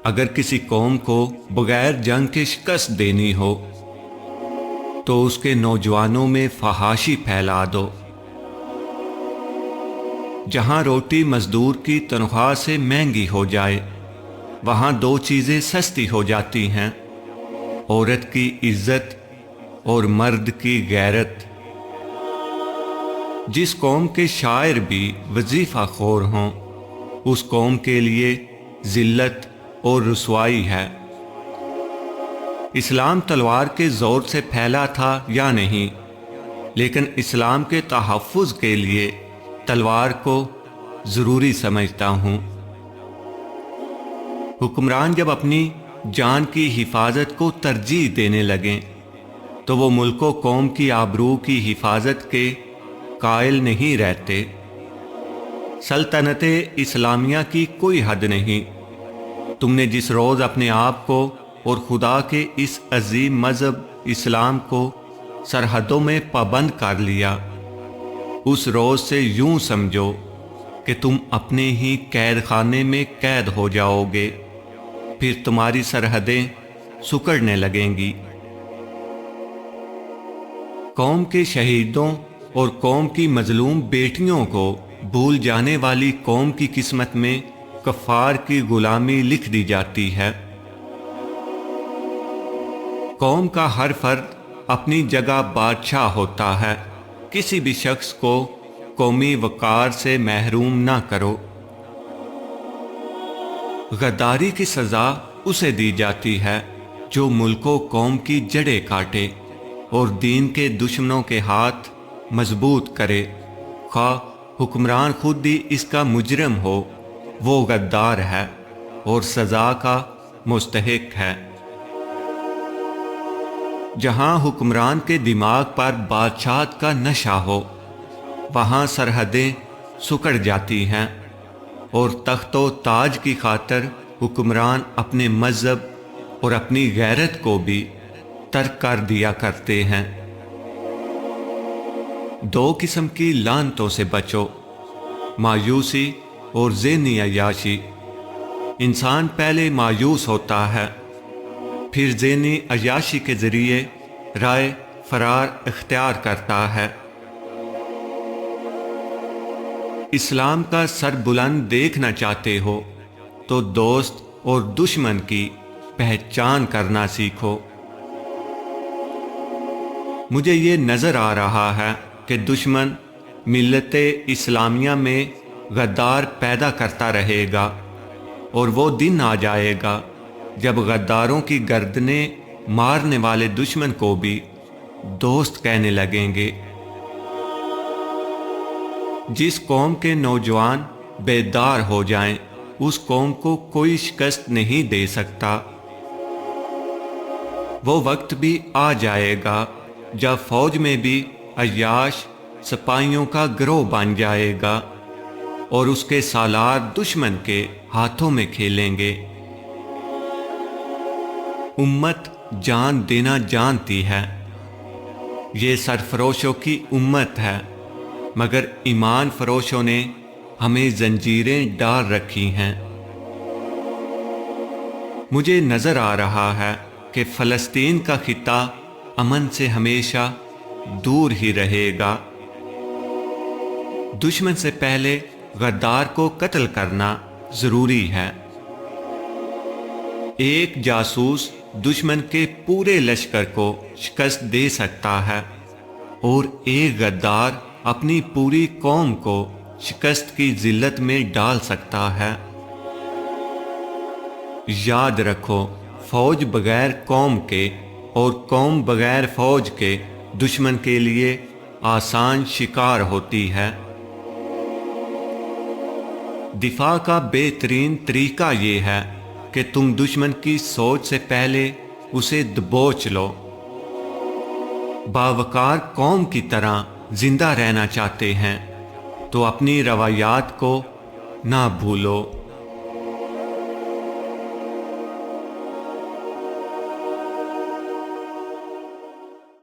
اگر کسی قوم کو بغیر جنگ کے شکست دینی ہو تو اس کے نوجوانوں میں فحاشی پھیلا دو۔ جہاں روٹی مزدور کی تنخواہ سے مہنگی ہو جائے وہاں دو چیزیں سستی ہو جاتی ہیں، عورت کی عزت اور مرد کی غیرت۔ جس قوم کے شاعر بھی وظیفہ خور ہوں اس قوم کے لیے ذلت اور رسوائی ہے۔ اسلام تلوار کے زور سے پھیلا تھا یا نہیں، لیکن اسلام کے تحفظ کے لیے تلوار کو ضروری سمجھتا ہوں۔ حکمران جب اپنی جان کی حفاظت کو ترجیح دینے لگیں تو وہ ملک و قوم کی آبرو کی حفاظت کے قائل نہیں رہتے۔ سلطنت اسلامیہ کی کوئی حد نہیں۔ تم نے جس روز اپنے آپ کو اور خدا کے اس عظیم مذہب اسلام کو سرحدوں میں پابند کر لیا، اس روز سے یوں سمجھو کہ تم اپنے ہی قید خانے میں قید ہو جاؤ گے، پھر تمہاری سرحدیں سکڑنے لگیں گی۔ قوم کے شہیدوں اور قوم کی مظلوم بیٹیوں کو بھول جانے والی قوم کی قسمت میں کفار کی غلامی لکھ دی جاتی ہے۔ قوم کا ہر فرد اپنی جگہ بادشاہ ہوتا ہے، کسی بھی شخص کو قومی وقار سے محروم نہ کرو۔ غداری کی سزا اسے دی جاتی ہے جو ملک و قوم کی جڑیں کاٹے اور دین کے دشمنوں کے ہاتھ مضبوط کرے، خواہ حکمران خود بھی اس کا مجرم ہو، وہ غدار ہے اور سزا کا مستحق ہے۔ جہاں حکمران کے دماغ پر بادشاہت کا نشہ ہو وہاں سرحدیں سکڑ جاتی ہیں، اور تخت و تاج کی خاطر حکمران اپنے مذہب اور اپنی غیرت کو بھی ترک کر دیا کرتے ہیں۔ دو قسم کی لعنتوں سے بچو، مایوسی اور ذہنی عیاشی۔ انسان پہلے مایوس ہوتا ہے، پھر ذہنی عیاشی کے ذریعے رائے فرار اختیار کرتا ہے۔ اسلام کا سر بلند دیکھنا چاہتے ہو تو دوست اور دشمن کی پہچان کرنا سیکھو۔ مجھے یہ نظر آ رہا ہے کہ دشمن ملت اسلامیہ میں غدار پیدا کرتا رہے گا، اور وہ دن آ جائے گا جب غداروں کی گردنیں مارنے والے دشمن کو بھی دوست کہنے لگیں گے۔ جس قوم کے نوجوان بیدار ہو جائیں اس قوم کو کوئی شکست نہیں دے سکتا۔ وہ وقت بھی آ جائے گا جب فوج میں بھی عیاش سپاہیوں کا گروہ بن جائے گا اور اس کے سالار دشمن کے ہاتھوں میں کھیلیں گے۔ امت جان دینا جانتی ہے، یہ سرفروشوں کی امت ہے، مگر ایمان فروشوں نے ہمیں زنجیریں ڈال رکھی ہیں۔ مجھے نظر آ رہا ہے کہ فلسطین کا خطہ امن سے ہمیشہ دور ہی رہے گا۔ دشمن سے پہلے غدار کو قتل کرنا ضروری ہے۔ ایک جاسوس دشمن کے پورے لشکر کو شکست دے سکتا ہے، اور ایک غدار اپنی پوری قوم کو شکست کی ذلت میں ڈال سکتا ہے۔ یاد رکھو، فوج بغیر قوم کے اور قوم بغیر فوج کے دشمن کے لیے آسان شکار ہوتی ہے۔ دفاع کا بہترین طریقہ یہ ہے کہ تم دشمن کی سوچ سے پہلے اسے دبوچ لو۔ باوقار قوم کی طرح زندہ رہنا چاہتے ہیں تو اپنی روایات کو نہ بھولو۔